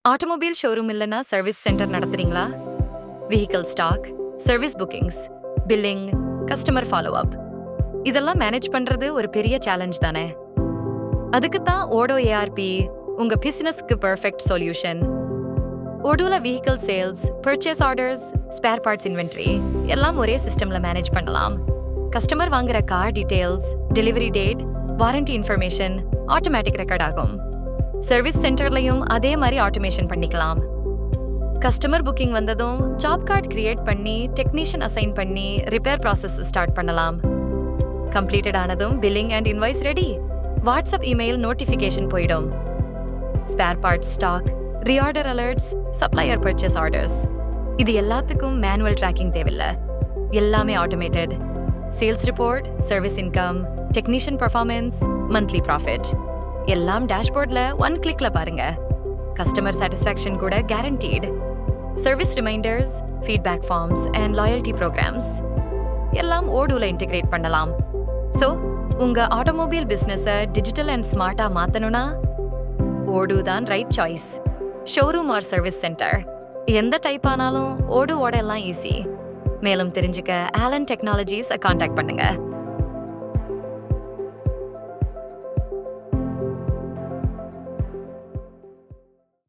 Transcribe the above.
Automobile showroom இல்லைன்னா service centre நடத்துறீங்களா? Vehicle stock, service bookings, billing, customer follow up இதெல்லாம் manage பண்றது ஒரு பெரிய சேலஞ்ச் தானே. அதுக்கு தான் ஓடோ ஏஆர்பி உங்க பிசினஸ்க்கு பெர்ஃபெக்ட் சொல்யூஷன். ஓடோல vehicle sales, purchase orders, spare parts inventory எல்லாம் ஒரே சிஸ்டம்ல மேனேஜ் பண்ணலாம். கஸ்டமர் வாங்குற car details, delivery date, warranty information automatic record ஆகும். சர்வீஸ் சென்டர்லையும் அதே மாதிரி ஆட்டோமேஷன் பண்ணிக்கலாம். கஸ்டமர் புக்கிங் வந்ததும் ஜாப் கார்டு கிரியேட் பண்ணி டெக்னீஷியன் அசைன் பண்ணி ரிப்பேர் ப்ராசஸ் ஸ்டார்ட் பண்ணலாம். கம்ப்ளீட்டட் ஆனதும் billing and invoice ready. WhatsApp email notification போயிடும். Spare parts stock, reorder alerts, supplier purchase orders இது எல்லாத்துக்கும் மேனுவல் ட்ராக்கிங் தேவையில்லை. எல்லாமே automated. Sales report, service income, technician performance, monthly profit எல்லாம் டேஷ்போர்ட்ல ஒன் கிளிக்ல பாருங்க. கஸ்டமர் சாட்டிஸ்ஃபேக்ஷன் கூட guaranteed. Service reminders, feedback forms and loyalty programs எல்லாம் ஓடூல இன்டிகிரேட் பண்ணலாம். ஸோ உங்க ஆட்டோமொபைல் பிசினஸை டிஜிட்டல் அண்ட் ஸ்மார்ட்டா மாத்தணும்னா ஓடூ தான் right choice. Showroom or service centre எந்த டைப் ஆனாலும் ஓடூவோட எல்லாம் ஈஸி. மேலும் தெரிஞ்சுக்க ஆலன் டெக்னாலஜிஸ் கான்டாக்ட் பண்ணுங்க.